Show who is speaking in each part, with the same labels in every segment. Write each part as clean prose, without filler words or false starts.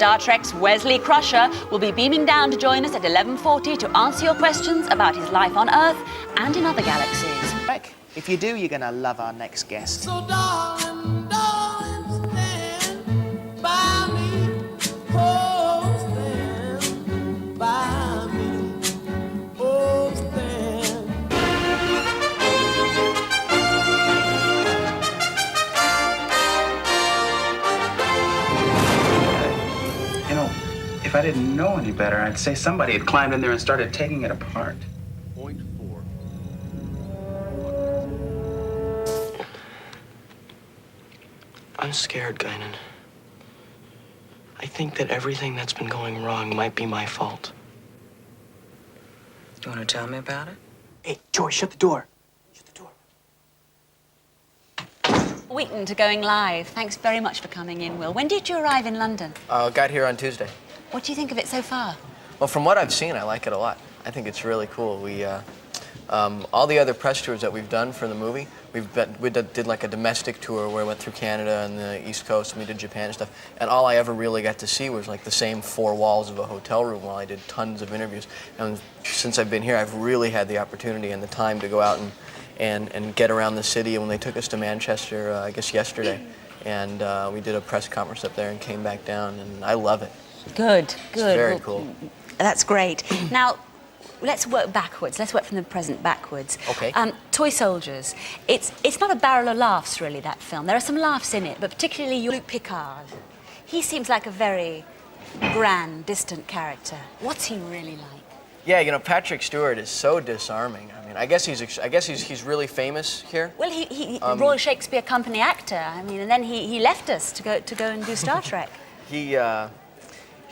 Speaker 1: Star Trek's Wesley Crusher will be beaming down to join us at 11:40 to answer your questions about his life on Earth and in other galaxies.
Speaker 2: If you do, you're going to love our next guest.
Speaker 3: So darling, darling, stand by me. Oh, stand by me. Oh, stand.
Speaker 4: You know, if I didn't know any better, I'd say somebody had climbed in there and started taking it apart.
Speaker 5: Point 4.
Speaker 6: I'm scared, Guinan. I think that everything that's been going wrong might be my fault.
Speaker 7: You want to tell me about it?
Speaker 6: Hey, Joy, shut the door. Shut the door.
Speaker 1: Wheaton to Going Live. Thanks very much for coming in, Will. When did you arrive in London?
Speaker 8: Got here on Tuesday.
Speaker 1: What do you think of it so far?
Speaker 8: Well, from what I've seen, I like it a lot. I think it's really cool. We, all the other press tours that we've done for the movie, we did like a domestic tour where we went through Canada and the East Coast, and we did Japan and stuff. And all I ever really got to see was like the same four walls of a hotel room while I did tons of interviews. And since I've been here, I've really had the opportunity and the time to go out and get around the city. And when they took us to Manchester, I guess yesterday, and we did a press conference up there and came back down, and I love it.
Speaker 1: Good, good.
Speaker 8: It's very cool.
Speaker 1: That's great. Now, let's work backwards. Let's work from the present backwards.
Speaker 8: Okay.
Speaker 1: Toy Soldiers. It's not a barrel of laughs, really, that film. There are some laughs in it, but particularly Luke Picard. He seems like a very grand, distant character. What's he really like?
Speaker 8: Yeah, you know, Patrick Stewart is so disarming. I mean, I guess he's really famous here.
Speaker 1: Well, he Royal Shakespeare Company actor. I mean, and then he left us to go and do Star Trek.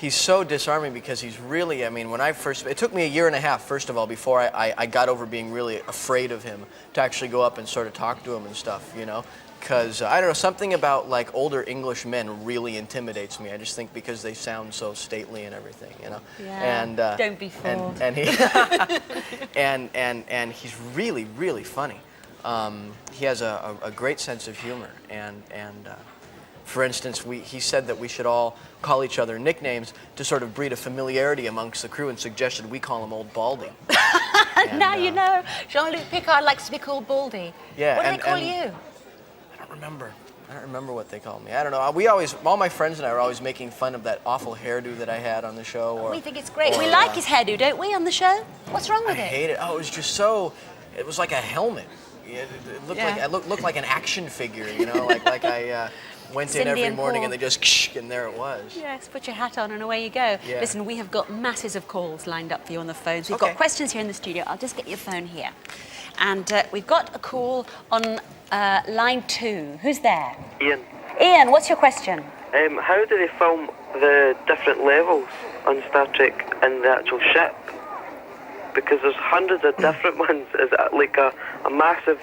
Speaker 8: He's so disarming because he's really, I mean, when I first, it took me a year and a half, first of all, before I got over being really afraid of him to actually go up and sort of talk to him and stuff, you know? Because, I don't know, something about, like, older English men really intimidates me. I just think because they sound so stately and everything, you know?
Speaker 1: Yeah,
Speaker 8: and,
Speaker 1: don't be fooled.
Speaker 8: And he, and he's really, really funny. He has a great sense of humor, and for instance, he said that we should all call each other nicknames to sort of breed a familiarity amongst the crew, and suggested we call him Old Baldy.
Speaker 1: Now you know, Jean-Luc Picard likes to be called Baldy.
Speaker 8: Yeah.
Speaker 1: What do they call you?
Speaker 8: I don't remember what they call me. I don't know. All my friends and I are always making fun of that awful hairdo that I had on the show. Or,
Speaker 1: we think it's great. We like his hairdo, don't we, on the show? What's wrong with it?
Speaker 8: I hate it. Oh, it was just so, it was like a helmet. It looked like, I looked like an action figure, you know, like I went in every morning and they just, and there it was.
Speaker 1: Yes, put your hat on and away you go.
Speaker 8: Yeah.
Speaker 1: Listen, we have got masses of calls lined up for you on the phones. We've got questions here in the studio. I'll just get your phone here. And we've got a call on line 2. Who's there?
Speaker 9: Ian.
Speaker 1: Ian, what's your question?
Speaker 9: How do they film the different levels on Star Trek in the actual ship? Because there's hundreds of different ones. Is it like a massive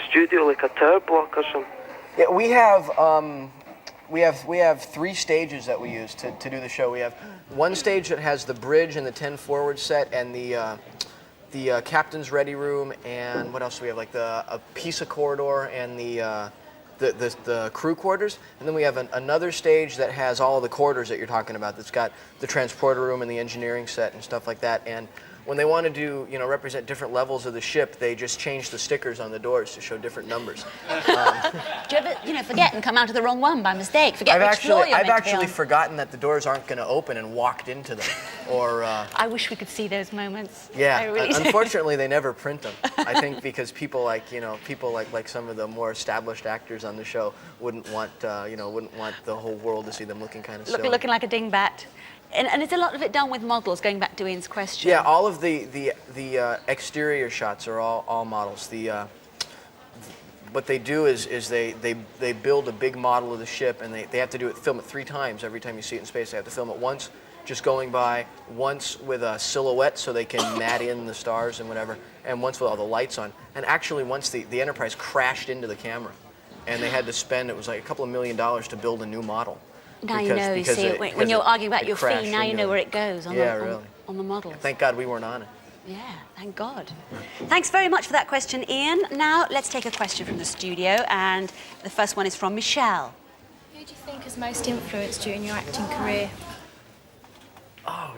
Speaker 9: studio, like a tower block or something?
Speaker 8: Yeah, we have 3 stages that we use to do the show. We have one stage that has the bridge and the 10 forward set and the captain's ready room, and what else do we have? Like a piece of corridor and the crew quarters. And then we have another stage that has all of the quarters that you're talking about. That's got the transporter room and the engineering set and stuff like that. And when they want to do, you know, represent different levels of the ship, they just change the stickers on the doors to show different numbers.
Speaker 1: Do you ever, you know, forget and come out of the wrong one by mistake? Forget which floor you're
Speaker 8: I've
Speaker 1: meant to be
Speaker 8: actually
Speaker 1: on?
Speaker 8: forgotten that the doors aren't going to open and walked into them, or.
Speaker 1: I wish we could see those moments.
Speaker 8: Yeah,
Speaker 1: I really do.
Speaker 8: Unfortunately, they never print them. I think because people like some of the more established actors on the show wouldn't want the whole world to see them looking kind of silly.
Speaker 1: Looking like a dingbat. And is a lot of it done with models, going back to Ian's question?
Speaker 8: Yeah, all of the exterior shots are all models. What they do is they build a big model of the ship, and they have to film it 3 times every time you see it in space. They have to film it once just going by, once with a silhouette so they can mat in the stars and whatever, and once with all the lights on. And actually once the Enterprise crashed into the camera, and they had to spend, it was like a couple of $1 million to build a new model.
Speaker 1: Now you know, you see, when you're arguing about your fee, now you know where it goes on, on the models.
Speaker 8: Thank God we weren't on it.
Speaker 1: Yeah, thank God. Thanks very much for that question, Ian. Now, let's take a question from the studio, and the first one is from Michelle.
Speaker 10: Who do you think has most influenced you in your acting career?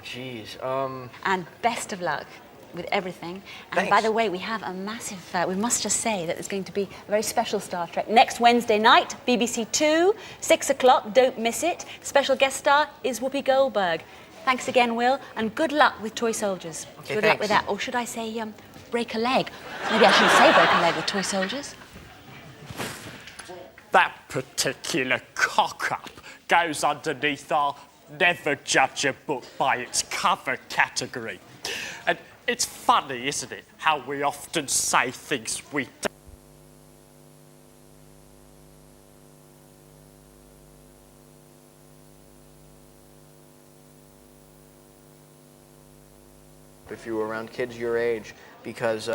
Speaker 8: geez.
Speaker 1: And best of luck with everything. And
Speaker 8: Thanks.
Speaker 1: by the way, we have a massive, we must just say that there's going to be a very special Star Trek next Wednesday night, BBC 2, 6 o'clock, don't miss it. Special guest star is Whoopi Goldberg. Thanks again, Will, and good luck with Toy Soldiers.
Speaker 8: Okay,
Speaker 1: good luck
Speaker 8: thanks.
Speaker 1: with that. Or should I say, break a leg? Maybe I shouldn't say break a leg with Toy Soldiers.
Speaker 5: That particular cock-up goes underneath our never judge a book by its cover category. And it's funny, isn't it, how we often say things we don't.
Speaker 8: If you were around kids your age, because